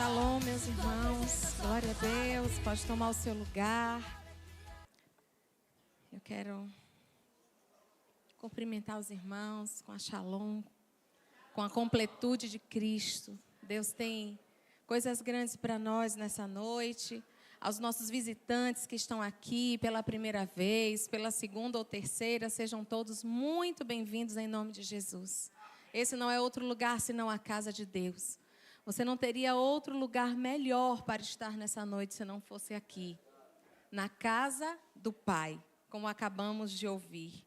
Shalom, meus irmãos. Glória a Deus. Pode tomar o seu lugar. Eu quero cumprimentar os irmãos com a Shalom, com a completude de Cristo. Deus tem coisas grandes para nós nessa noite. Aos nossos visitantes que estão aqui pela primeira vez, pela segunda ou terceira, sejam todos muito bem-vindos em nome de Jesus. Esse não é outro lugar senão a casa de Deus. Você não teria outro lugar melhor para estar nessa noite se não fosse aqui, na casa do Pai, como acabamos de ouvir.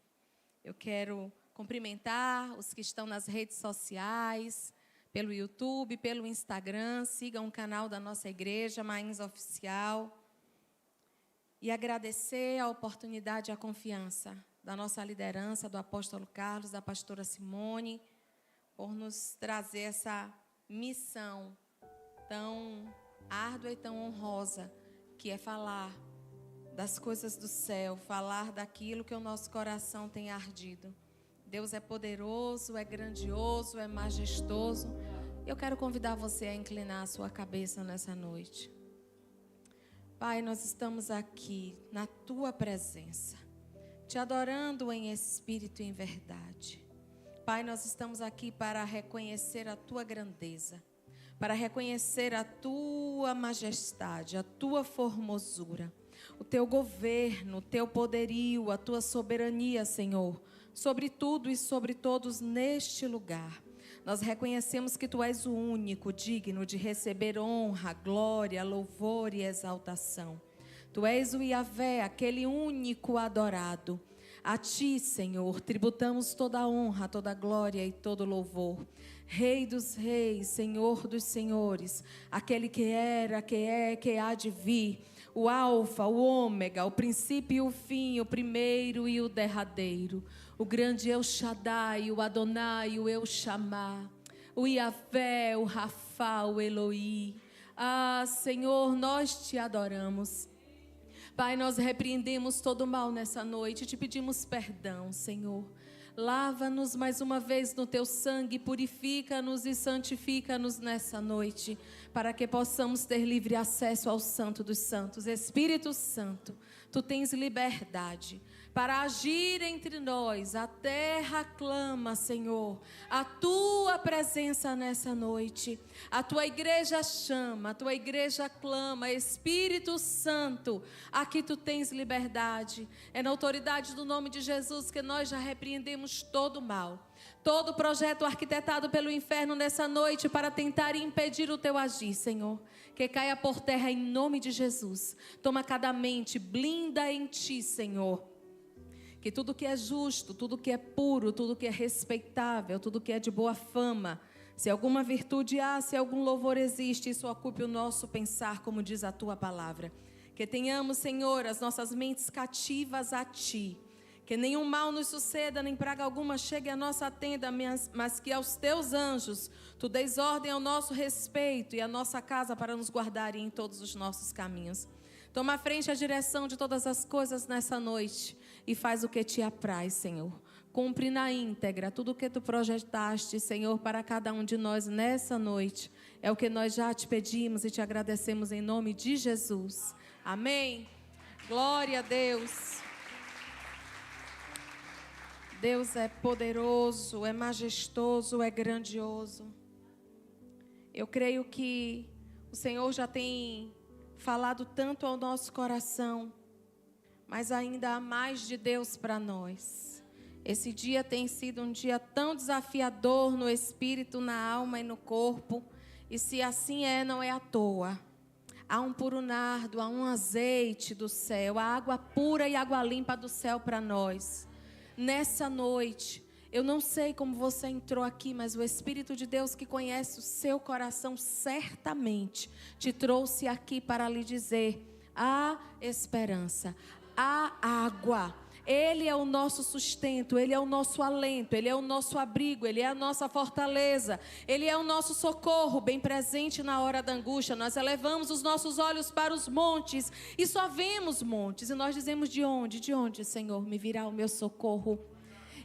Eu quero cumprimentar os que estão nas redes sociais, pelo YouTube, pelo Instagram. Sigam o canal da nossa igreja, Mains Oficial. E agradecer a oportunidade e a confiança da nossa liderança, do apóstolo Carlos, da pastora Simone, por nos trazer essa missão tão árdua e tão honrosa, que é falar das coisas do céu, falar daquilo que o nosso coração tem ardido. Deus é poderoso, é grandioso, é majestoso. Eu quero convidar você a inclinar a sua cabeça nessa noite. Pai, nós estamos aqui na Tua presença, Te adorando em espírito e em verdade. Pai, nós estamos aqui para reconhecer a Tua grandeza, para reconhecer a Tua majestade, a Tua formosura, o Teu governo, o Teu poderio, a Tua soberania, Senhor, sobre tudo e sobre todos neste lugar. Nós reconhecemos que Tu és o único digno de receber honra, glória, louvor e exaltação. Tu és o Yahvé, aquele único adorado. A Ti, Senhor, tributamos toda a honra, toda a glória e todo o louvor. Rei dos reis, Senhor dos senhores, aquele que era, que é, que há de vir, o Alfa, o Ômega, o princípio e o fim, o primeiro e o derradeiro, o grande El Shaddai, o Adonai, o El Shammah, o Yahvé, o Rafá, o Eloí. Ah, Senhor, nós Te adoramos. Pai, nós repreendemos todo mal nessa noite, te pedimos perdão, Senhor. Lava-nos mais uma vez no Teu sangue, purifica-nos e santifica-nos nessa noite, para que possamos ter livre acesso ao Santo dos Santos. Espírito Santo, Tu tens liberdade para agir entre nós. A terra clama, Senhor, a Tua presença nessa noite. A Tua igreja chama, a Tua igreja clama. Espírito Santo, aqui Tu tens liberdade. É na autoridade do nome de Jesus que nós já repreendemos todo o mal, todo projeto arquitetado pelo inferno nessa noite para tentar impedir o Teu agir, Senhor, que caia por terra em nome de Jesus. Toma cada mente, blinda em Ti, Senhor, que tudo que é justo, tudo que é puro, tudo que é respeitável, tudo que é de boa fama, se alguma virtude há, se algum louvor existe, isso ocupe o nosso pensar, como diz a Tua palavra. Que tenhamos, Senhor, as nossas mentes cativas a Ti. Que nenhum mal nos suceda, nem praga alguma chegue à nossa tenda, mas que aos Teus anjos Tu des ordem ao nosso respeito e à nossa casa para nos guardarem em todos os nossos caminhos. Toma à frente a direção de todas as coisas nessa noite e faz o que Te apraz, Senhor. Cumpre na íntegra tudo o que Tu projetaste, Senhor, para cada um de nós nessa noite. É o que nós já Te pedimos e Te agradecemos em nome de Jesus. Amém. Glória a Deus. Deus é poderoso, é majestoso, é grandioso. Eu creio que o Senhor já tem falado tanto ao nosso coração, mas ainda há mais de Deus para nós. Esse dia tem sido um dia tão desafiador no espírito, na alma e no corpo, e se assim é, não é à toa. Há um puro nardo, há um azeite do céu, há água pura e água limpa do céu para nós. Nessa noite, eu não sei como você entrou aqui, mas o Espírito de Deus que conhece o seu coração certamente te trouxe aqui para lhe dizer: há esperança, há água. Ele é o nosso sustento, Ele é o nosso alento, Ele é o nosso abrigo, Ele é a nossa fortaleza, Ele é o nosso socorro bem presente na hora da angústia. Nós elevamos os nossos olhos para os montes e só vemos montes, e nós dizemos: de onde, Senhor, me virá o meu socorro?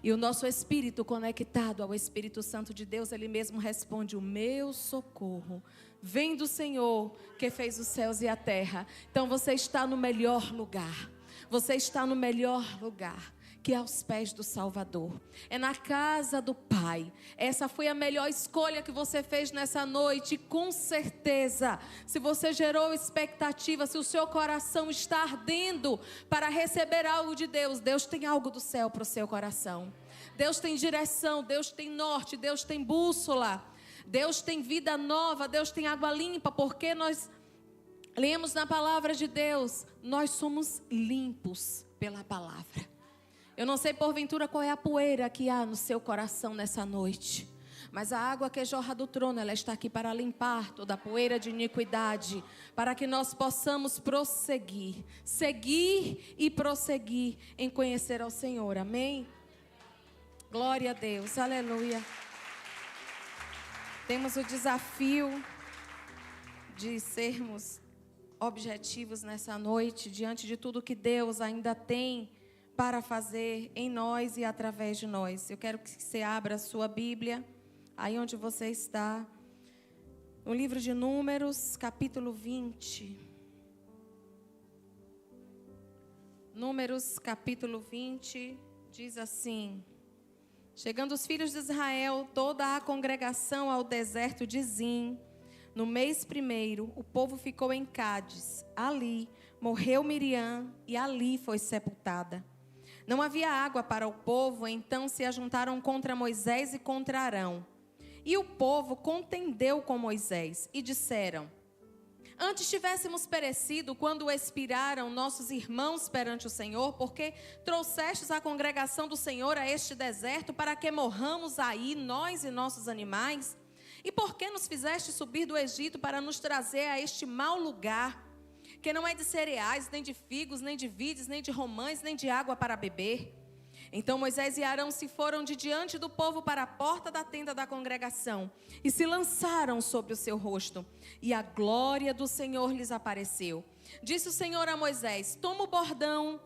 E o nosso espírito conectado ao Espírito Santo de Deus, ele mesmo responde: o meu socorro vem do Senhor que fez os céus e a terra. Então você está no melhor lugar. Você está no melhor lugar, que é aos pés do Salvador. É na casa do Pai. Essa foi a melhor escolha que você fez nessa noite. E com certeza, se você gerou expectativa, se o seu coração está ardendo para receber algo de Deus, Deus tem algo do céu para o seu coração. Deus tem direção, Deus tem norte, Deus tem bússola. Deus tem vida nova, Deus tem água limpa, porque nós lemos na palavra de Deus, nós somos limpos pela palavra. Eu não sei porventura qual é a poeira que há no seu coração nessa noite, mas a água que jorra do trono, ela está aqui para limpar toda a poeira de iniquidade, para que nós possamos prosseguir, seguir e prosseguir em conhecer ao Senhor, amém? Glória a Deus, aleluia. Temos o desafio de sermos objetivos nessa noite, diante de tudo que Deus ainda tem para fazer em nós e através de nós. Eu quero que você abra a sua Bíblia, aí onde você está, no livro de Números, capítulo 20. Números, capítulo 20, diz assim: chegando os filhos de Israel, toda a congregação ao deserto de Zim, no mês primeiro, o povo ficou em Cádiz. Ali morreu Miriam e ali foi sepultada. Não havia água para o povo, então se ajuntaram contra Moisés e contra Arão. E o povo contendeu com Moisés e disseram: antes tivéssemos perecido quando expiraram nossos irmãos perante o Senhor, porque trouxestes a congregação do Senhor a este deserto para que morramos aí, nós e nossos animais? E por que nos fizeste subir do Egito para nos trazer a este mau lugar, que não é de cereais, nem de figos, nem de vides, nem de romães, nem de água para beber? Então Moisés e Arão se foram de diante do povo para a porta da tenda da congregação e se lançaram sobre o seu rosto, e a glória do Senhor lhes apareceu. Disse o Senhor a Moisés: toma o bordão,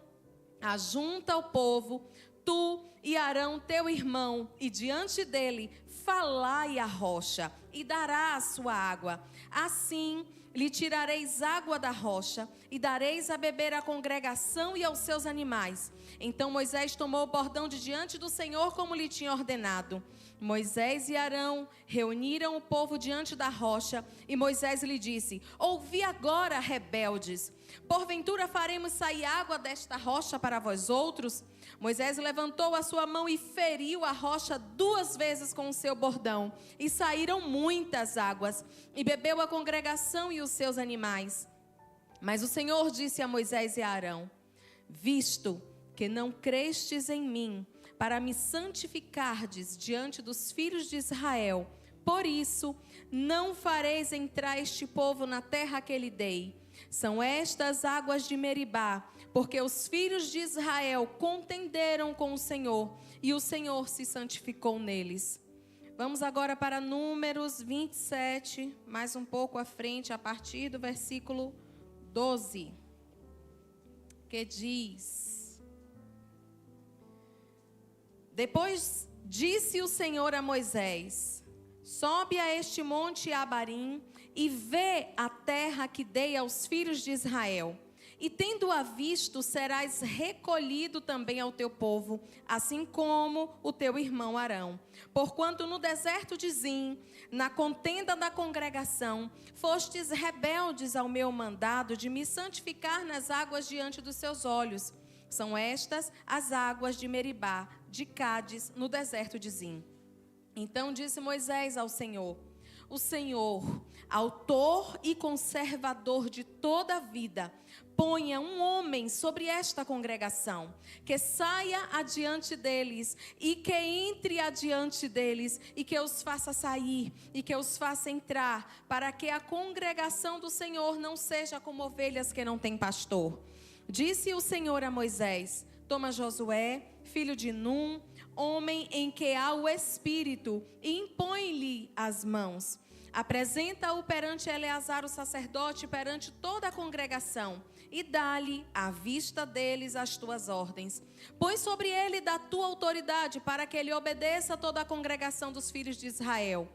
ajunta o povo, tu e Arão teu irmão, e diante dele falai a rocha, e dará a sua água. Assim lhe tirareis água da rocha, e dareis a beber à congregação e aos seus animais. Então Moisés tomou o bordão de diante do Senhor, como lhe tinha ordenado. Moisés e Arão reuniram o povo diante da rocha, e Moisés lhe disse: ouvi agora, rebeldes, porventura faremos sair água desta rocha para vós outros? Moisés levantou a sua mão e feriu a rocha 2 vezes com o seu bordão, e saíram muitas águas, e bebeu a congregação e os seus animais. Mas o Senhor disse a Moisés e a Arão: visto que não crestes em mim, para me santificardes diante dos filhos de Israel, por isso não fareis entrar este povo na terra que lhe dei. São estas águas de Meribá, porque os filhos de Israel contenderam com o Senhor, e o Senhor se santificou neles. Vamos agora para Números 27, mais um pouco à frente, a partir do versículo 12, que diz: depois disse o Senhor a Moisés: sobe a este monte Abarim e vê a terra que dei aos filhos de Israel. E tendo-a visto, serás recolhido também ao teu povo, assim como o teu irmão Arão. Porquanto no deserto de Zim, na contenda da congregação, fostes rebeldes ao meu mandado de me santificar nas águas diante dos seus olhos. São estas as águas de Meribá, de Cádiz, no deserto de Zim. Então disse Moisés ao Senhor: o Senhor, autor e conservador de toda a vida, ponha um homem sobre esta congregação, que saia adiante deles, e que entre adiante deles, e que os faça sair, e que os faça entrar, para que a congregação do Senhor não seja como ovelhas que não têm pastor. Disse o Senhor a Moisés: toma Josué, filho de Num, homem em que há o Espírito, e impõe-lhe as mãos. Apresenta-o perante Eleazar o sacerdote, perante toda a congregação, e dá-lhe à vista deles as tuas ordens. Põe sobre ele da tua autoridade, para que ele obedeça a toda a congregação dos filhos de Israel.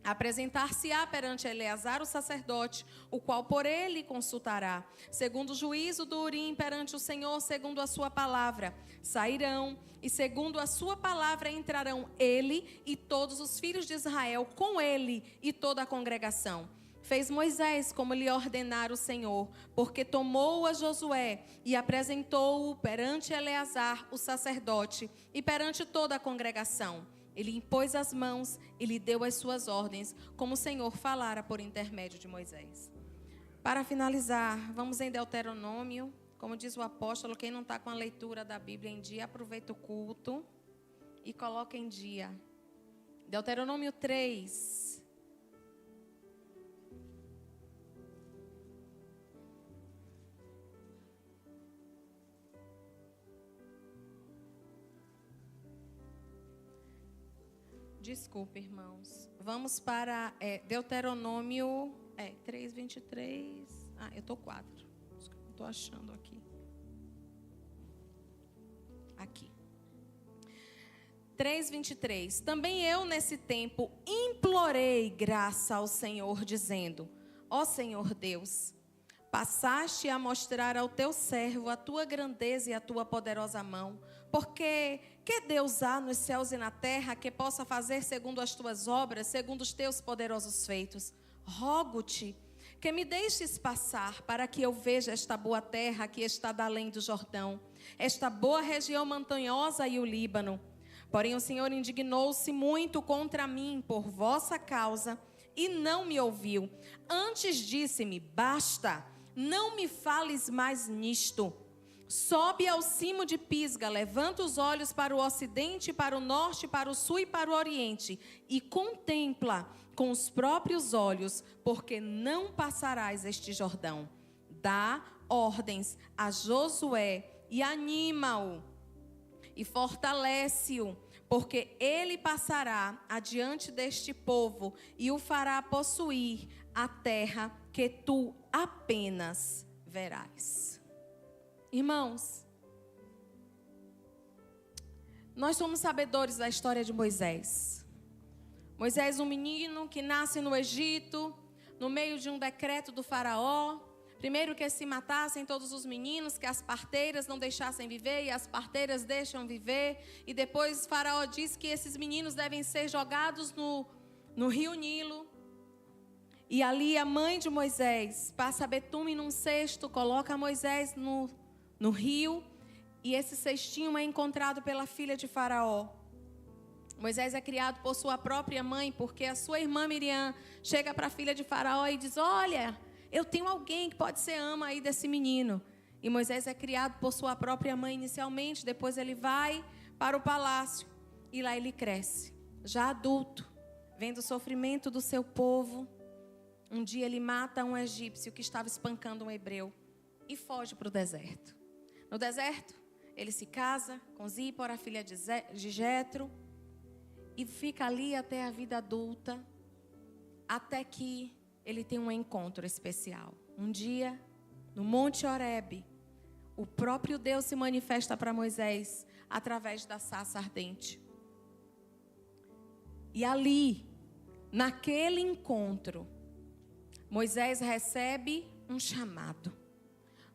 Apresentar-se-á perante Eleazar o sacerdote, o qual por ele consultará, segundo o juízo do Urim perante o Senhor, segundo a sua palavra. Sairão, e segundo a sua palavra entrarão ele e todos os filhos de Israel, com ele e toda a congregação. Fez Moisés como lhe ordenara o Senhor, porque tomou a Josué e apresentou-o perante Eleazar o sacerdote e perante toda a congregação. Ele impôs as mãos e lhe deu as suas ordens, como o Senhor falara por intermédio de Moisés. Para finalizar, vamos em Deuteronômio. Como diz o apóstolo, quem não está com a leitura da Bíblia em dia, aproveita o culto e coloca em dia. Deuteronômio 3. Desculpe, irmãos. Vamos para Deuteronômio 3, 23. Eu estou 4. Não estou achando aqui. Aqui. 3, 23. Também eu, nesse tempo, implorei graça ao Senhor, dizendo: ó Senhor Deus, passaste a mostrar ao teu servo a tua grandeza e a tua poderosa mão, porque que Deus há nos céus e na terra que possa fazer segundo as tuas obras, segundo os teus poderosos feitos? Rogo-te que me deixes passar, para que eu veja esta boa terra que está da além do Jordão, esta boa região montanhosa e o Líbano. Porém o Senhor indignou-se muito contra mim por vossa causa e não me ouviu. Antes disse-me: basta, não me fales mais nisto. Sobe ao cimo de Pisga, levanta os olhos para o ocidente, para o norte, para o sul e para o oriente, e contempla com os próprios olhos, porque não passarás este Jordão. Dá ordens a Josué e anima-o e fortalece-o, porque ele passará adiante deste povo e o fará possuir a terra que tu apenas verás. Irmãos, nós somos sabedores da história de Moisés. Moisés, um menino que nasce no Egito, no meio de um decreto do faraó. Primeiro que se matassem todos os meninos, que as parteiras não deixassem viver, e as parteiras deixam viver. E depois o faraó diz que esses meninos devem ser jogados no rio Nilo. E ali a mãe de Moisés passa betume num cesto, coloca Moisés no rio, e esse cestinho é encontrado pela filha de Faraó. Moisés é criado por sua própria mãe, porque a sua irmã Miriam chega para a filha de Faraó e diz: olha, eu tenho alguém que pode ser ama aí desse menino. E Moisés é criado por sua própria mãe inicialmente, depois ele vai para o palácio, e lá ele cresce, já adulto, vendo o sofrimento do seu povo. Um dia ele mata um egípcio que estava espancando um hebreu e foge para o deserto. No deserto, ele se casa com Zípora, filha de Jetro, e fica ali até a vida adulta, até que ele tem um encontro especial. Um dia, no Monte Horebe, o próprio Deus se manifesta para Moisés através da sarça ardente. E ali, naquele encontro, Moisés recebe um chamado.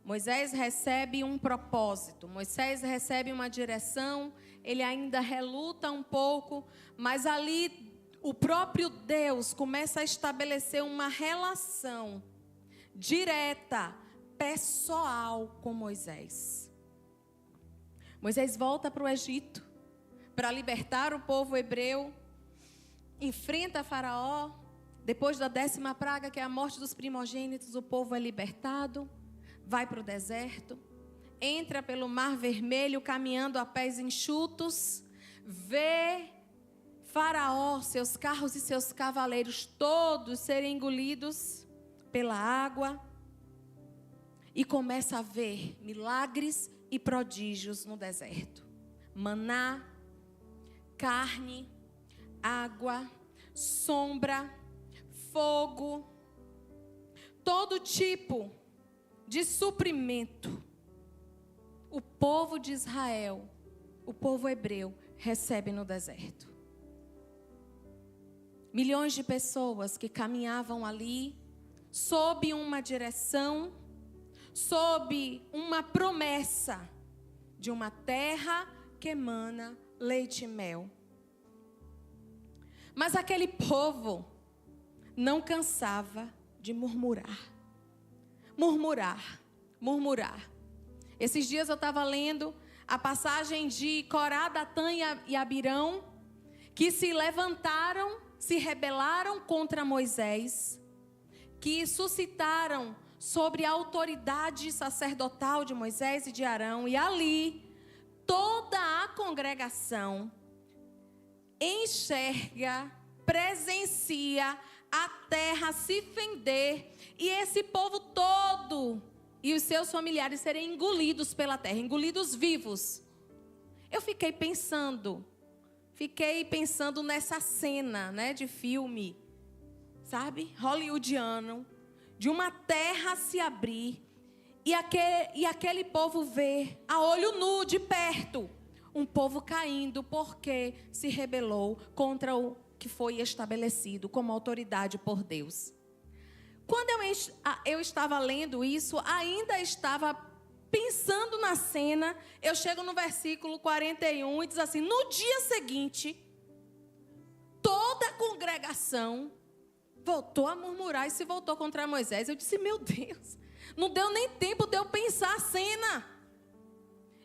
Moisés recebe um propósito, Moisés recebe uma direção, ele ainda reluta um pouco, mas ali o próprio Deus começa a estabelecer uma relação direta, pessoal com Moisés. Moisés volta para o Egito para libertar o povo hebreu, enfrenta Faraó, depois da 10ª praga, que é a morte dos primogênitos, o povo é libertado. Vai para o deserto, entra pelo Mar Vermelho caminhando a pés enxutos, vê Faraó, seus carros e seus cavaleiros todos serem engolidos pela água, e começa a ver milagres e prodígios no deserto. Maná, carne, água, sombra, fogo, todo tipo de suprimento, o povo de Israel, o povo hebreu, recebe no deserto. Milhões de pessoas que caminhavam ali, sob uma direção, sob uma promessa de uma terra que emana leite e mel. Mas aquele povo não cansava de murmurar. Murmurar. Esses dias eu estava lendo a passagem de Corá, Datã e Abirão, que se levantaram, se rebelaram contra Moisés, que suscitaram sobre a autoridade sacerdotal de Moisés e de Arão, e ali toda a congregação enxerga, presencia a terra se fender e esse povo todo e os seus familiares serem engolidos pela terra, engolidos vivos. Eu fiquei pensando nessa cena, né, de filme, sabe, hollywoodiano, de uma terra se abrir e aquele povo ver a olho nu, de perto, um povo caindo porque se rebelou contra o que foi estabelecido como autoridade por Deus. Quando eu estava lendo isso, ainda estava pensando na cena, eu chego no versículo 41 e diz assim: no dia seguinte, toda a congregação voltou a murmurar e se voltou contra Moisés. Eu disse, meu Deus, não deu nem tempo de eu pensar a cena.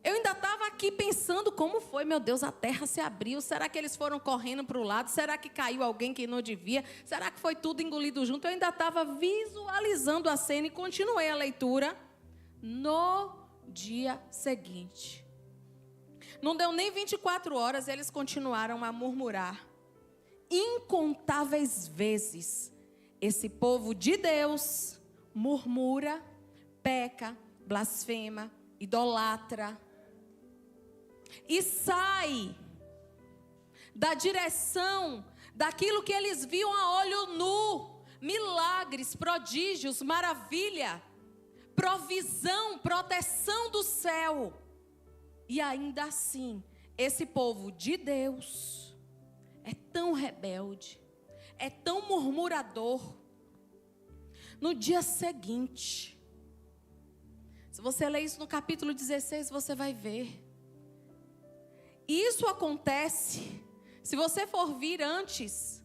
Eu ainda estava aqui pensando como foi, meu Deus, a terra se abriu. Será que eles foram correndo para o lado? Será que caiu alguém que não devia? Será que foi tudo engolido junto? Eu ainda estava visualizando a cena e continuei a leitura. No dia seguinte, não deu nem 24 horas, eles continuaram a murmurar. Incontáveis vezes, esse povo de Deus murmura, peca, blasfema, idolatra e sai da direção daquilo que eles viam a olho nu, milagres, prodígios, maravilha, provisão, proteção do céu. E ainda assim, esse povo de Deus é tão rebelde, é tão murmurador. No dia seguinte, se você ler isso no capítulo 16, você vai ver. Isso acontece, se você for vir antes,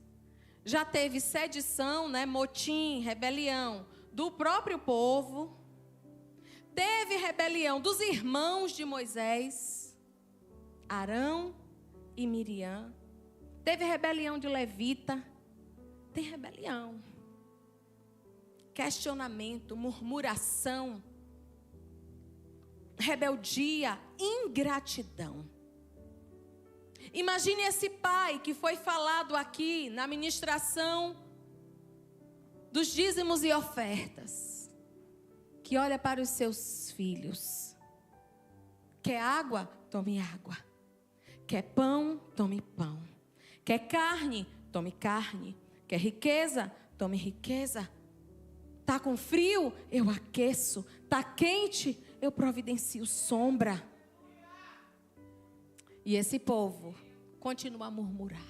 já teve sedição, né, motim, rebelião do próprio povo. Teve rebelião dos irmãos de Moisés, Arão e Miriam. Teve rebelião de Levita. Tem rebelião. Questionamento, murmuração, rebeldia, ingratidão. Imagine esse pai que foi falado aqui na ministração dos dízimos e ofertas, que olha para os seus filhos. Quer água? Tome água. Quer pão? Tome pão. Quer carne? Tome carne. Quer riqueza? Tome riqueza. Tá com frio? Eu aqueço. Tá quente? Eu providencio sombra. E esse povo continua a murmurar.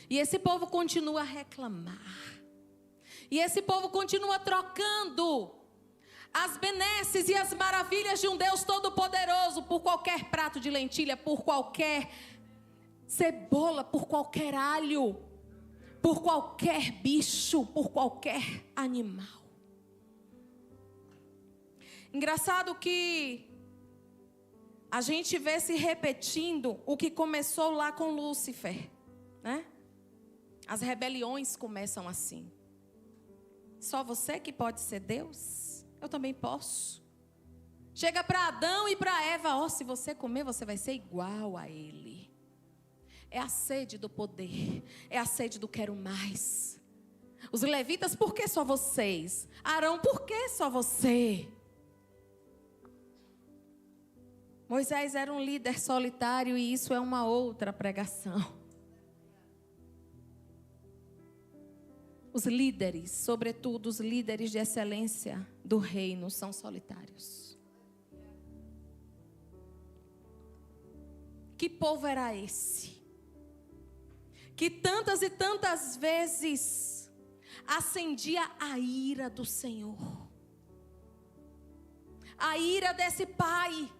E esse povo continua a reclamar. E esse povo continua trocando as benesses e as maravilhas de um Deus Todo-Poderoso por qualquer prato de lentilha, por qualquer cebola, por qualquer alho, por qualquer bicho, por qualquer animal. Engraçado que a gente vê se repetindo o que começou lá com Lúcifer, né? As rebeliões começam assim. Só você que pode ser Deus? Eu também posso. Chega para Adão e para Eva, se você comer, você vai ser igual a ele. É a sede do poder, é a sede do quero mais. Os levitas, por que só vocês? Arão, por que só você? Moisés era um líder solitário e isso é uma outra pregação. os líderes, sobretudo os líderes de excelência do reino, são solitários. Que povo era esse? Que tantas e tantas vezes acendia a ira do Senhor. A ira desse pai.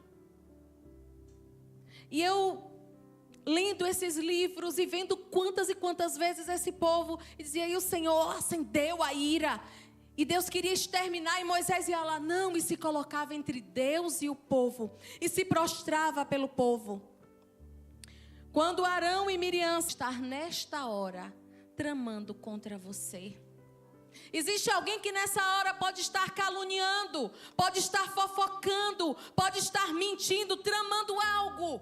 E eu, lendo esses livros e vendo quantas e quantas vezes esse povo dizia, e o Senhor acendeu a ira. E Deus queria exterminar, e Moisés ia lá, não, e se colocava entre Deus e o povo. E se prostrava pelo povo. Quando Arão e Miriam estar nesta hora tramando contra você. Existe alguém que nessa hora pode estar caluniando, pode estar fofocando, pode estar mentindo, tramando algo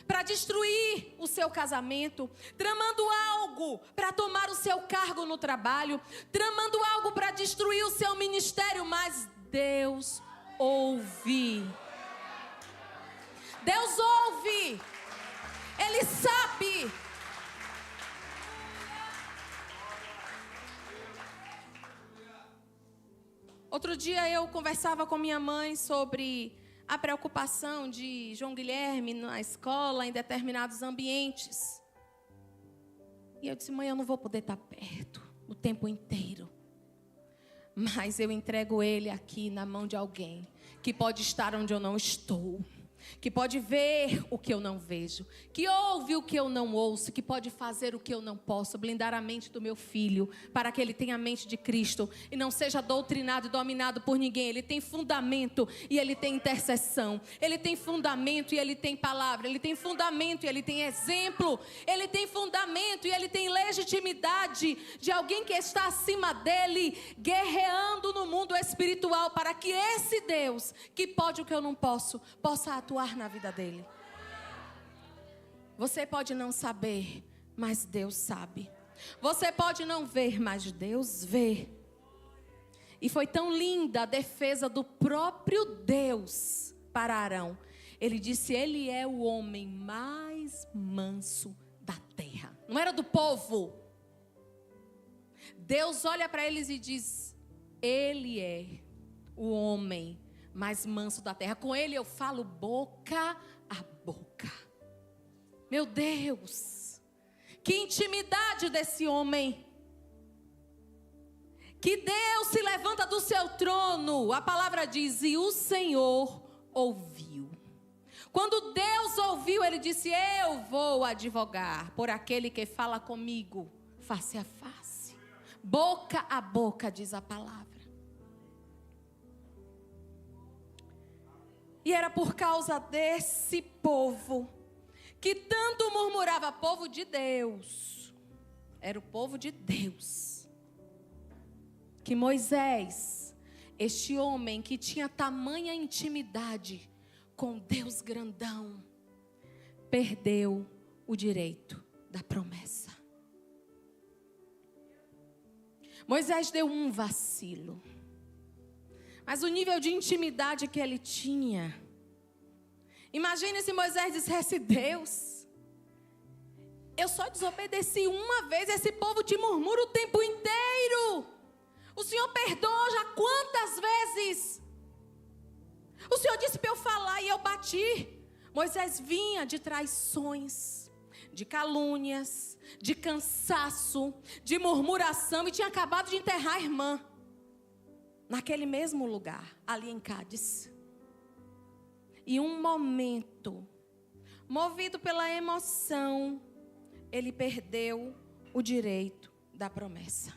para destruir o seu casamento, tramando algo para tomar o seu cargo no trabalho, tramando algo para destruir o seu ministério, mas Deus ouve. Deus ouve. Ele sabe. Outro dia eu conversava com minha mãe sobre a preocupação de João Guilherme na escola, em determinados ambientes. E eu disse, mãe, eu não vou poder estar perto o tempo inteiro. Mas eu entrego ele aqui na mão de alguém que pode estar onde eu não estou. Que pode ver o que eu não vejo, que ouve o que eu não ouço, que pode fazer o que eu não posso, blindar a mente do meu filho, para que ele tenha a mente de Cristo e não seja doutrinado e dominado por ninguém. Ele tem fundamento e ele tem intercessão, ele tem fundamento e ele tem palavra, ele tem fundamento e ele tem exemplo, ele tem fundamento e ele tem legitimidade de alguém que está acima dele, guerreando no mundo espiritual, para que esse Deus, que pode o que eu não posso, possa atuar na vida dele. Você pode não saber, mas Deus sabe. Você pode não ver, mas Deus vê. E foi tão linda a defesa do próprio Deus para Arão. Ele disse, ele é o homem mais manso da terra. Não era do povo. Deus olha para eles e diz, ele é o homem mais manso da terra. Com ele eu falo boca a boca. Meu Deus, que intimidade desse homem. Que Deus se levanta do seu trono. A palavra diz, e o Senhor ouviu. Quando Deus ouviu, ele disse, eu vou advogar por aquele que fala comigo face a face, boca a boca, diz a palavra. E era por causa desse povo, que tanto murmurava, povo de Deus, era o povo de Deus, que Moisés, este homem que tinha tamanha intimidade com Deus grandão, perdeu o direito da promessa. Moisés deu um vacilo. Mas o nível de intimidade que ele tinha. Imagine se Moisés dissesse, Deus, eu só desobedeci uma vez, esse povo te murmura o tempo inteiro. O Senhor perdoa já quantas vezes? O Senhor disse para eu falar e eu bati. Moisés vinha de traições, de calúnias, de cansaço, de murmuração e tinha acabado de enterrar a irmã. Naquele mesmo lugar, ali em Cádiz. E um momento, movido pela emoção, ele perdeu o direito da promessa.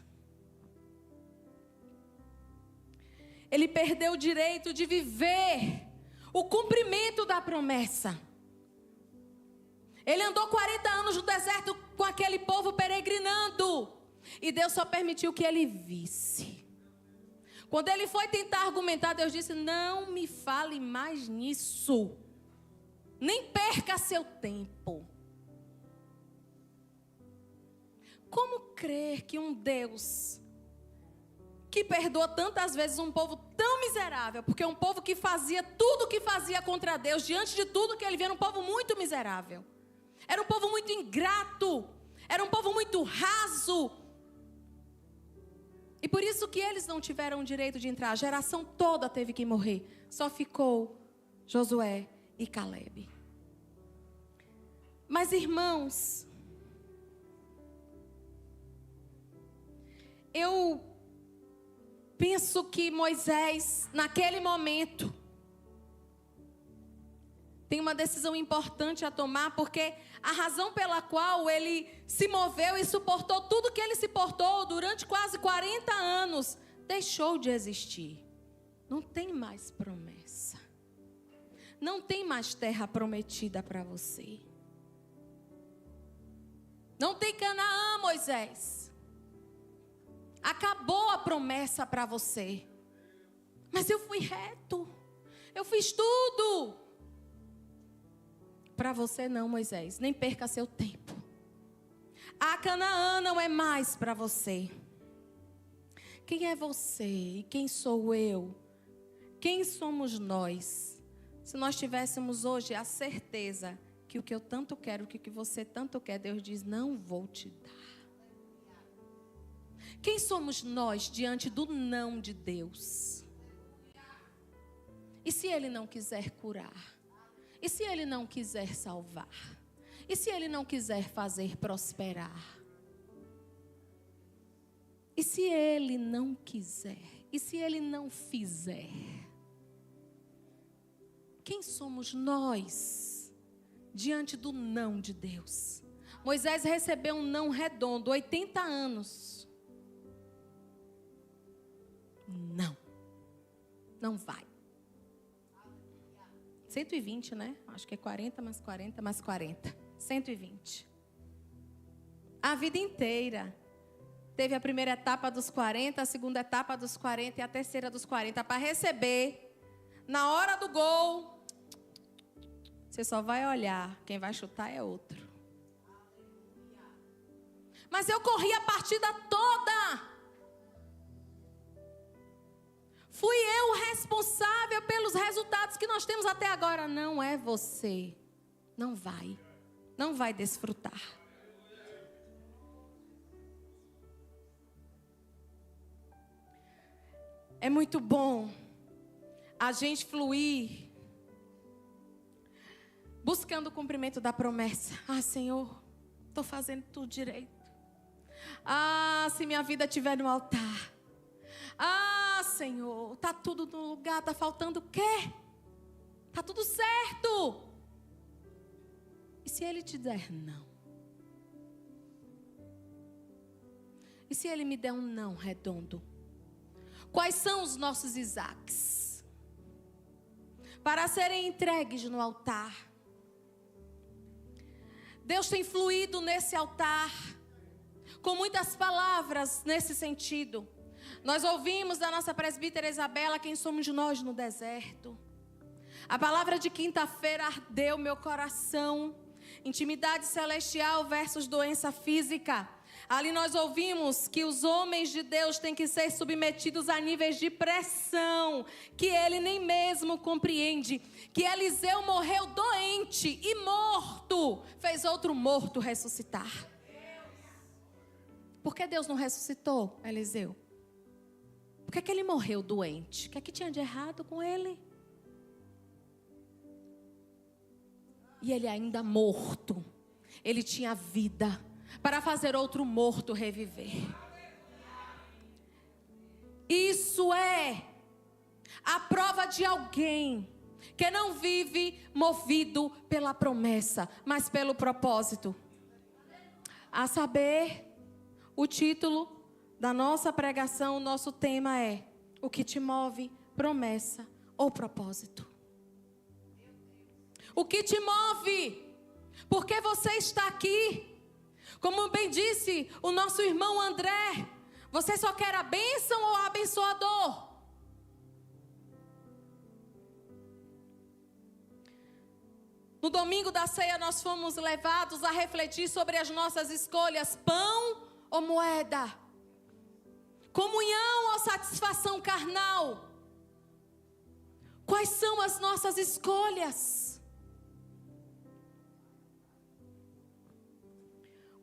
Ele perdeu o direito de viver o cumprimento da promessa. Ele andou 40 anos no deserto com aquele povo peregrinando. E Deus só permitiu que ele visse. Quando ele foi tentar argumentar, Deus disse, não me fale mais nisso. Nem perca seu tempo. Como crer que um Deus que perdoa tantas vezes um povo tão miserável, porque um povo que fazia tudo o que fazia contra Deus, diante de tudo que ele via, era um povo muito miserável. Era um povo muito ingrato. Era um povo muito raso. E por isso que eles não tiveram o direito de entrar. A geração toda teve que morrer. Só ficou Josué e Calebe. Mas, irmãos, eu penso que Moisés, naquele momento, tem uma decisão importante a tomar, porque a razão pela qual ele se moveu e suportou tudo que ele suportou durante quase 40 anos, deixou de existir. Não tem mais promessa. Não tem mais terra prometida para você. Não tem Canaã, Moisés. Acabou a promessa para você. Mas eu fui reto. Eu fiz tudo. Para você não, Moisés. Nem perca seu tempo. A Canaã não é mais para você. Quem é você e quem sou eu? Quem somos nós? Se nós tivéssemos hoje a certeza que o que eu tanto quero, que o que você tanto quer, Deus diz, não vou te dar. Quem somos nós diante do não de Deus? E se Ele não quiser curar? E se Ele não quiser salvar? E se Ele não quiser fazer prosperar? E se Ele não quiser? E se Ele não fizer? Quem somos nós diante do não de Deus? Moisés recebeu um não redondo, 80 anos. Não. Não vai. 120, né? Acho que é 40 mais 40 mais 40. 120. A vida inteira. Teve a primeira etapa dos 40, a segunda etapa dos 40 e a terceira dos 40. Para receber, na hora do gol, você só vai olhar. Quem vai chutar é outro. Mas eu corri a partida toda. Fui eu o responsável pelos resultados que nós temos até agora. Não é você. Não vai. Não vai desfrutar. É muito bom a gente fluir buscando o cumprimento da promessa. Ah, Senhor, estou fazendo tudo direito. Ah, se minha vida estiver no altar. Ah, Senhor, está tudo no lugar, está faltando o quê? Está tudo certo. E se Ele te der não? E se Ele me der um não redondo? Quais são os nossos Isaques? Para serem entregues no altar. Deus tem fluído nesse altar com muitas palavras nesse sentido. Nós ouvimos da nossa presbítera Isabela, quem somos nós no deserto. A palavra de quinta-feira ardeu meu coração. Intimidade celestial versus doença física. Ali nós ouvimos que os homens de Deus têm que ser submetidos a níveis de pressão que ele nem mesmo compreende. Que Eliseu morreu doente e morto, fez outro morto ressuscitar. Por que Deus não ressuscitou Eliseu? Por que ele morreu doente? O que tinha de errado com ele? E ele ainda morto, ele tinha vida para fazer outro morto reviver. Isso é a prova de alguém que não vive movido pela promessa, mas pelo propósito. A saber, o título da nossa pregação, o nosso tema é: o que te move, promessa ou propósito? O que te move? Por que você está aqui? Como bem disse o nosso irmão André, você só quer a bênção ou a abençoador? No domingo da ceia nós fomos levados a refletir sobre as nossas escolhas: pão ou moeda? Comunhão ou satisfação carnal? Quais são as nossas escolhas?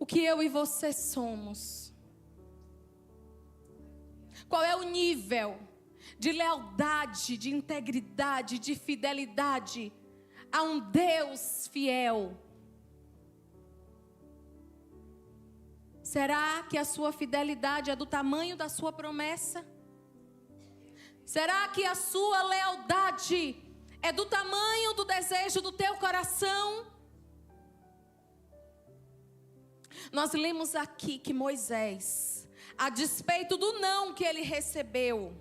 O que eu e você somos? Qual é o nível de lealdade, de integridade, de fidelidade a um Deus fiel? Será que a sua fidelidade é do tamanho da sua promessa? Será que a sua lealdade é do tamanho do desejo do teu coração? Nós lemos aqui que Moisés, a despeito do não que ele recebeu,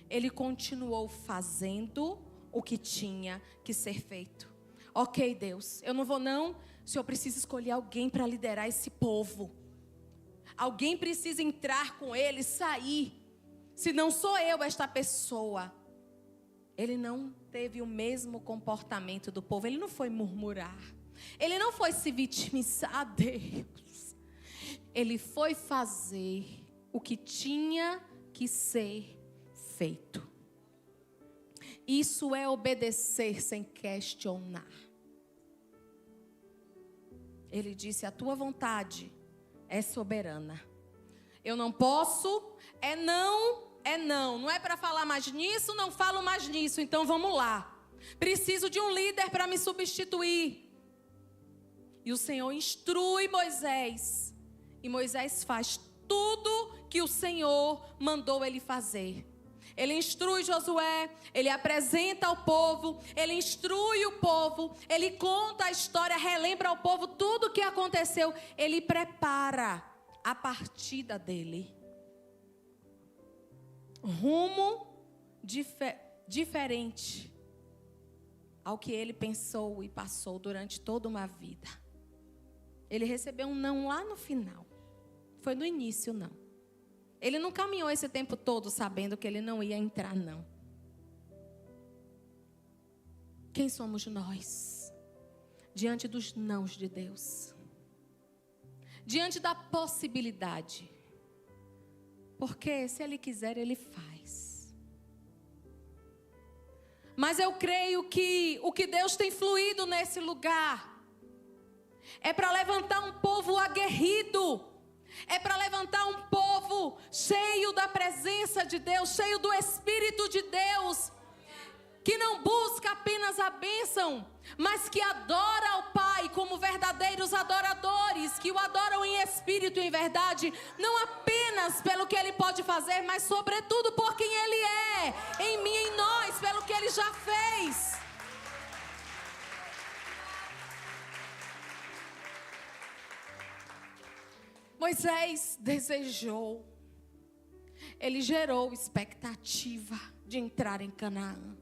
ele continuou fazendo o que tinha que ser feito. Ok, Deus, eu não vou não. O Senhor precisa escolher alguém para liderar esse povo. Alguém precisa entrar com ele, sair. Se não sou eu esta pessoa. Ele não teve o mesmo comportamento do povo. Ele não foi murmurar. Ele não foi se vitimizar a Deus. Ele foi fazer o que tinha que ser feito. Isso é obedecer sem questionar. Ele disse: a tua vontade é soberana. Eu não posso, é não. Não é para falar mais nisso, não falo mais nisso, então vamos lá. Preciso de um líder para me substituir. E o Senhor instrui Moisés. E Moisés faz tudo que o Senhor mandou ele fazer. Ele instrui Josué, ele apresenta ao povo, ele instrui o povo, ele conta a história, relembra ao povo tudo o que aconteceu. Ele prepara a partida dele. Rumo diferente ao que ele pensou e passou durante toda uma vida. Ele recebeu um não lá no final. Foi no início, não. Ele não caminhou esse tempo todo sabendo que ele não ia entrar, não. Quem somos nós diante dos nãos de Deus? Diante da possibilidade. Porque se Ele quiser, Ele faz. Mas eu creio que o que Deus tem fluído nesse lugar é para levantar um povo aguerrido. É para levantar um povo cheio da presença de Deus, cheio do Espírito de Deus, que não busca apenas a bênção, mas que adora ao Pai como verdadeiros adoradores, que o adoram em espírito e em verdade, não apenas pelo que Ele pode fazer, mas sobretudo por quem Ele é, em mim e em nós, pelo que Ele já fez. Moisés desejou, ele gerou expectativa de entrar em Canaã.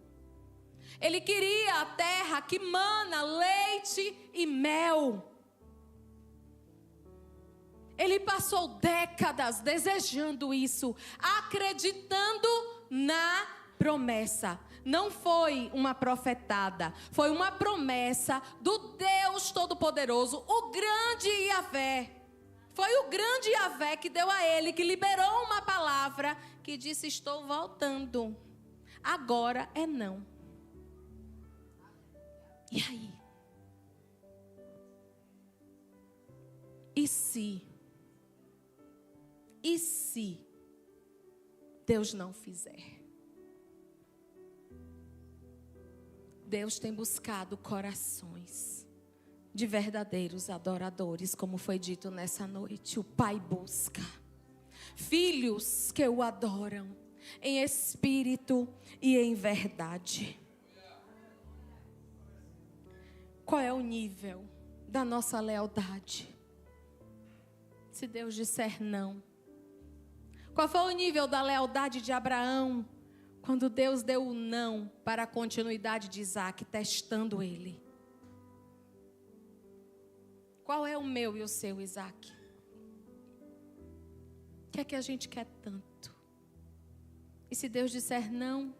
Ele queria a terra que mana leite e mel. Ele passou décadas desejando isso, acreditando na promessa. Não foi uma profetada, foi uma promessa do Deus Todo-Poderoso, o grande Yahvé. Foi o grande Yahvé que deu a ele, que liberou uma palavra que disse: estou voltando. Agora é não. E aí? E se Deus não fizer? Deus tem buscado corações de verdadeiros adoradores, como foi dito nessa noite. O Pai busca filhos que o adoram em espírito e em verdade. Qual é o nível da nossa lealdade? Se Deus disser não. Qual foi o nível da lealdade de Abraão quando Deus deu o não para a continuidade de Isaac, testando ele? Qual é o meu e o seu, Isaac? O que é que a gente quer tanto? E se Deus disser não,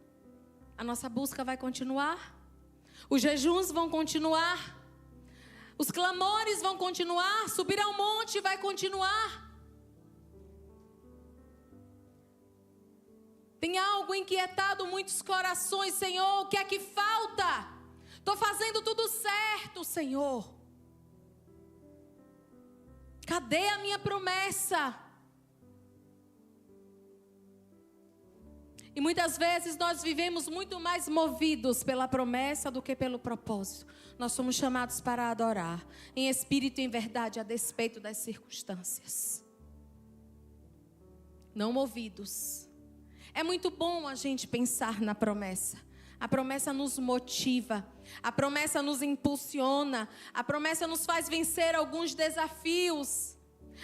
a nossa busca vai continuar? Os jejuns vão continuar? Os clamores vão continuar? Subir ao monte vai continuar? Tem algo inquietado muitos corações, Senhor, o que é que falta? Estou fazendo tudo certo, Senhor. Cadê a minha promessa? E muitas vezes nós vivemos muito mais movidos pela promessa do que pelo propósito. Nós somos chamados para adorar, em espírito e em verdade, a despeito das circunstâncias. Não movidos. É muito bom a gente pensar na promessa. A promessa nos motiva, a promessa nos impulsiona, a promessa nos faz vencer alguns desafios.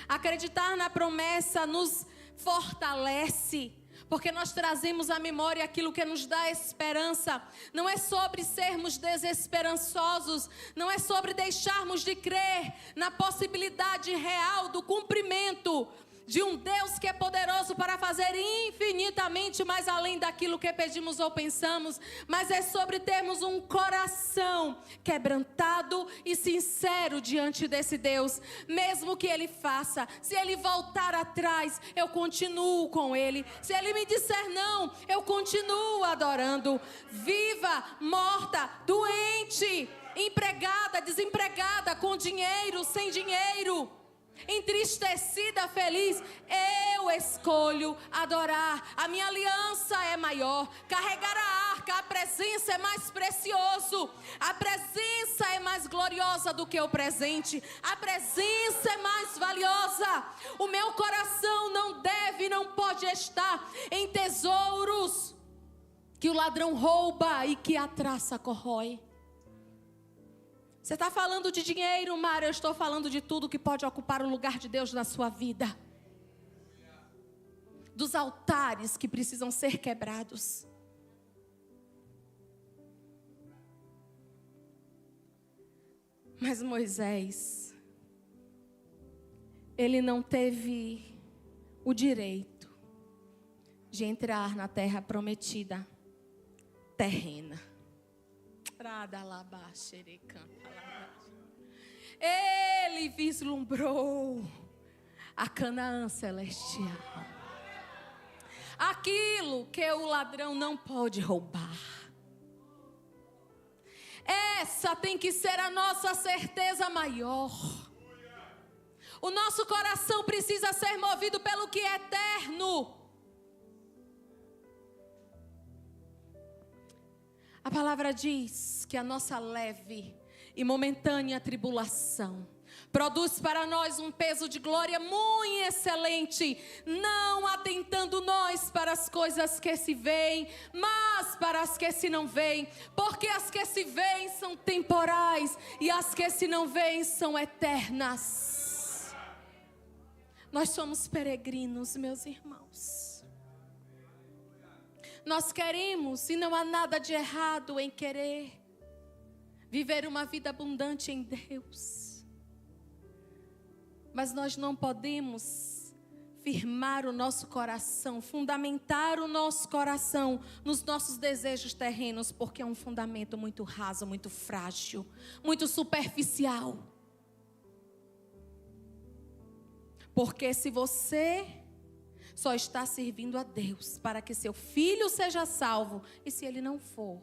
Acreditar na promessa nos fortalece, porque nós trazemos à memória aquilo que nos dá esperança. Não é sobre sermos desesperançosos, não é sobre deixarmos de crer na possibilidade real do cumprimento de um Deus que é poderoso para fazer infinitamente mais além daquilo que pedimos ou pensamos, mas é sobre termos um coração quebrantado e sincero diante desse Deus. Mesmo que Ele faça, se Ele voltar atrás, eu continuo com Ele. Se Ele me disser não, eu continuo adorando. Viva, morta, doente, empregada, desempregada, com dinheiro, sem dinheiro, entristecida, feliz, eu escolho adorar. A minha aliança é maior. Carregar a arca, a presença é mais precioso. A presença é mais gloriosa do que o presente. A presença é mais valiosa. O meu coração não deve, não pode estar em tesouros que o ladrão rouba e que a traça corrói. Você está falando de dinheiro, Mara? Eu estou falando de tudo que pode ocupar o lugar de Deus na sua vida. Dos altares que precisam ser quebrados. Mas Moisés, ele não teve o direito de entrar na terra prometida terrena. Ele vislumbrou a Canaã celestial. Aquilo que o ladrão não pode roubar. Essa tem que ser a nossa certeza maior. O nosso coração precisa ser movido pelo que é eterno. A palavra diz que a nossa leve e momentânea tribulação produz para nós um peso de glória muito excelente, não atentando nós para as coisas que se veem, mas para as que se não veem, porque as que se veem são temporais e as que se não veem são eternas. Nós somos peregrinos, meus irmãos. Nós queremos, e não há nada de errado em querer, viver uma vida abundante em Deus. Mas nós não podemos firmar o nosso coração, fundamentar o nosso coração nos nossos desejos terrenos, porque é um fundamento muito raso, muito frágil, muito superficial. Porque se você só está servindo a Deus para que seu filho seja salvo, e se ele não for?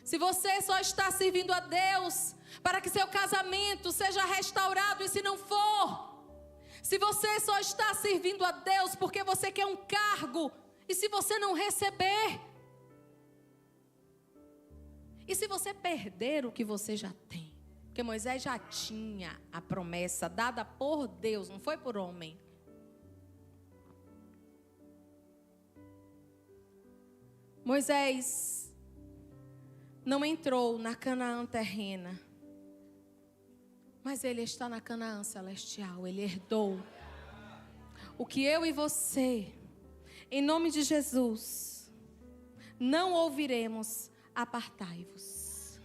Se você só está servindo a Deus para que seu casamento seja restaurado, e se não for? Se você só está servindo a Deus porque você quer um cargo, e se você não receber? E se você perder o que você já tem? Porque Moisés já tinha a promessa dada por Deus, não foi por homem. Moisés não entrou na Canaã terrena, mas ele está na Canaã celestial. Ele herdou o que eu e você, em nome de Jesus, não ouviremos: apartai-vos.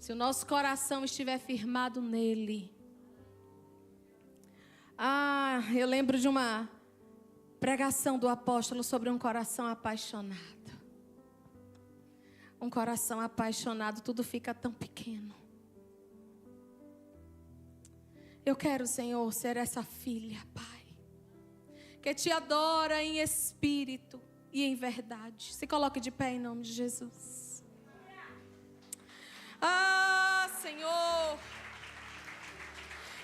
Se o nosso coração estiver firmado nele. Eu lembro de uma pregação do apóstolo sobre um coração apaixonado. Um coração apaixonado, tudo fica tão pequeno. Eu quero, Senhor, ser essa filha, Pai, que te adora em espírito e em verdade. Se coloque de pé em nome de Jesus. Senhor,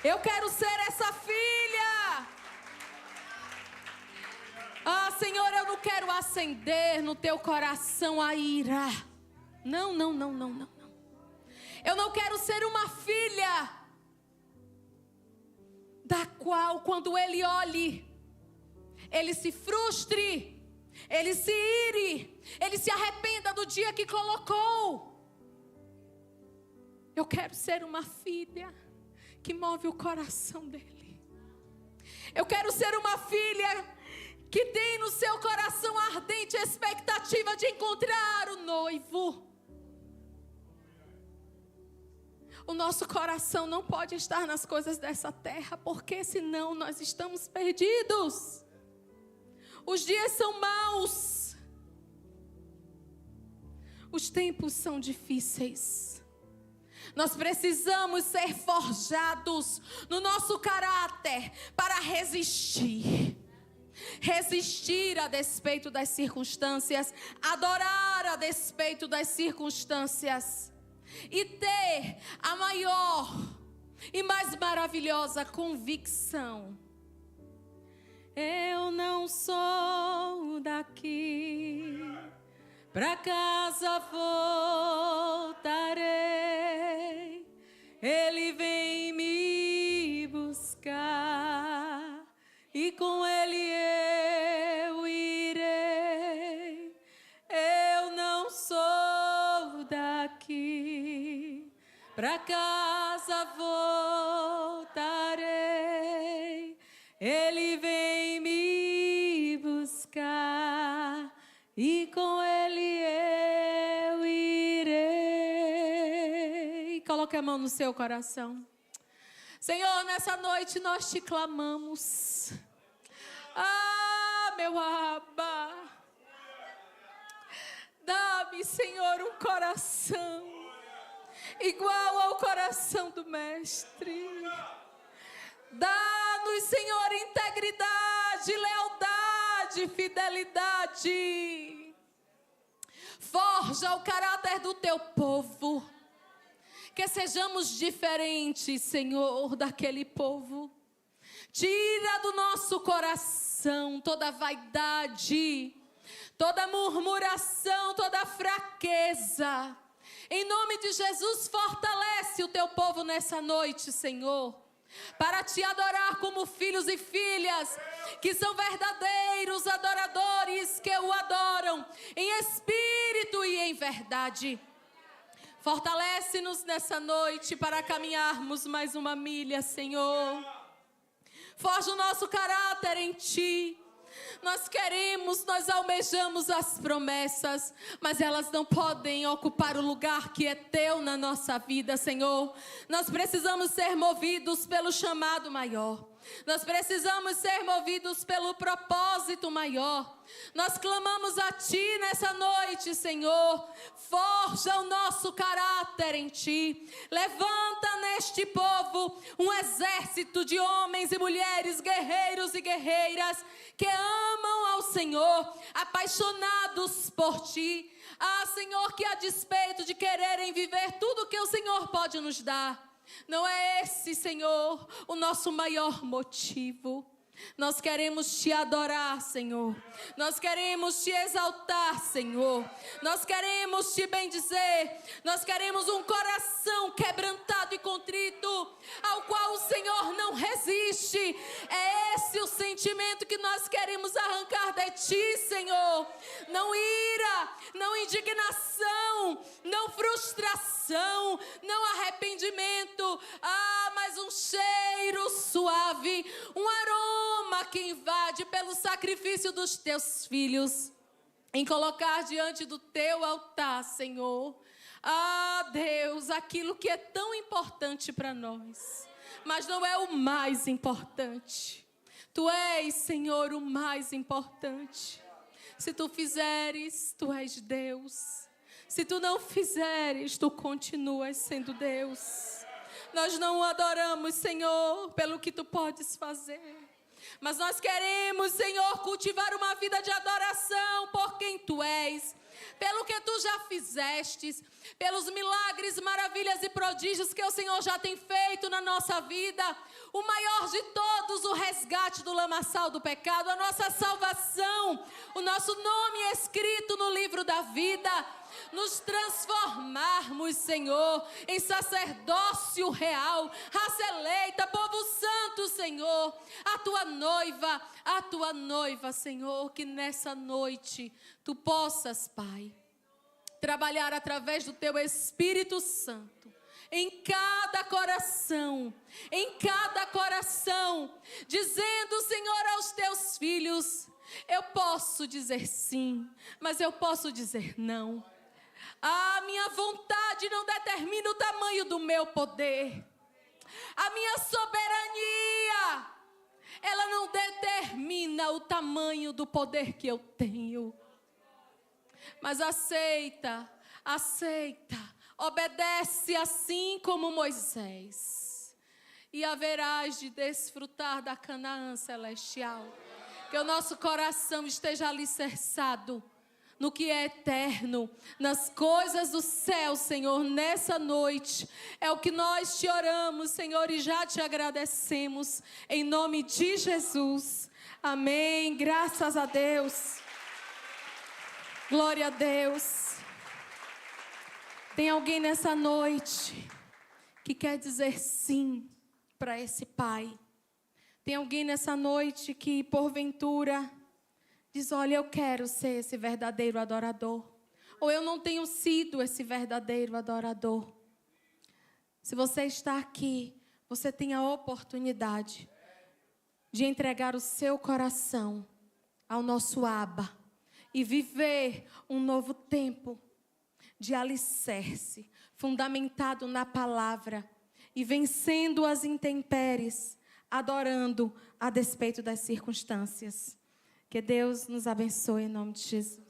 eu quero ser essa filha. Senhor, eu não quero acender no teu coração a ira. Não. Eu não quero ser uma filha da qual, quando ele olhe, ele se frustre, ele se ire, ele se arrependa do dia que colocou. Eu quero ser uma filha que move o coração dele. Eu quero ser uma filha que tem no seu coração a ardente expectativa de encontrar o noivo. O nosso coração não pode estar nas coisas dessa terra, porque senão nós estamos perdidos. Os dias são maus. Os tempos são difíceis. Nós precisamos ser forjados no nosso caráter para resistir. Resistir a despeito das circunstâncias, adorar a despeito das circunstâncias. E ter a maior e mais maravilhosa convicção: eu não sou daqui, pra casa voltarei, ele vem me buscar e com ele eu irei. Eu não sou daqui, pra casa voltarei, ele vem me buscar e com ele eu irei. Coloque a mão no seu coração. Senhor, nessa noite nós te clamamos. Ah, meu Abba, dá-me, Senhor, um coração igual ao coração do Mestre. Dá-nos, Senhor, integridade, lealdade, fidelidade. Forja o caráter do teu povo. Que sejamos diferentes, Senhor, daquele povo. Tira do nosso coração toda vaidade, toda murmuração, toda fraqueza. Em nome de Jesus, fortalece o teu povo nessa noite, Senhor, para te adorar como filhos e filhas, que são verdadeiros adoradores, que o adoram em espírito e em verdade. Fortalece-nos nessa noite para caminharmos mais uma milha, Senhor. Forja o nosso caráter em Ti. Nós queremos, nós almejamos as promessas, mas elas não podem ocupar o lugar que é Teu na nossa vida, Senhor. Nós precisamos ser movidos pelo chamado maior. Nós precisamos ser movidos pelo propósito maior. Nós clamamos a Ti nessa noite, Senhor. Forja o nosso caráter em Ti. Levanta neste povo um exército de homens e mulheres, guerreiros e guerreiras, que amam ao Senhor, apaixonados por Ti. Ah, Senhor, que a despeito de quererem viver tudo que o Senhor pode nos dar, não é esse, Senhor, o nosso maior motivo. Nós queremos Te adorar, Senhor. Nós queremos Te exaltar, Senhor. Nós queremos Te bendizer. Nós queremos um coração quebrantado e contrito, ao qual o Senhor não resiste. É esse o sentimento que nós queremos arrancar de Ti, Senhor. Não ira, não indignação, não frustração, não arrependimento. Ah, mas um cheiro suave, um aroma que invade pelo sacrifício dos Teus filhos, em colocar diante do Teu altar, Senhor. Ah, Deus, aquilo que é tão importante para nós, mas não é o mais importante. Tu és, Senhor, o mais importante. Se Tu fizeres, Tu és Deus. Se Tu não fizeres, Tu continuas sendo Deus. Nós não o adoramos, Senhor, pelo que Tu podes fazer, mas nós queremos, Senhor, cultivar uma vida de adoração por quem Tu és, pelo que Tu já fizestes, pelos milagres, maravilhas e prodígios que o Senhor já tem feito na nossa vida. O maior de todos, o resgate do lamaçal do pecado, a nossa salvação, nosso nome escrito no livro da vida, nos transformarmos, Senhor, em sacerdócio real, raça eleita, povo santo, Senhor, a tua noiva, Senhor, que nessa noite tu possas, Pai, trabalhar através do teu Espírito Santo, em cada coração, dizendo, Senhor, aos teus filhos, eu posso dizer sim, mas eu posso dizer não. A minha vontade não determina o tamanho do meu poder. A minha soberania, ela não determina o tamanho do poder que eu tenho. Mas aceita, obedece assim como Moisés. E haverás de desfrutar da Canaã celestial. Que o nosso coração esteja alicerçado no que é eterno, nas coisas do céu, Senhor, nessa noite. É o que nós te oramos, Senhor, e já te agradecemos. Em nome de Jesus. Amém. Graças a Deus. Glória a Deus. Tem alguém nessa noite que quer dizer sim para esse Pai? Tem alguém nessa noite que, porventura, diz, olha, eu quero ser esse verdadeiro adorador. Ou eu não tenho sido esse verdadeiro adorador. Se você está aqui, você tem a oportunidade de entregar o seu coração ao nosso Abba e viver um novo tempo de alicerce, fundamentado na palavra e vencendo as intempéries, adorando a despeito das circunstâncias. Que Deus nos abençoe em nome de Jesus.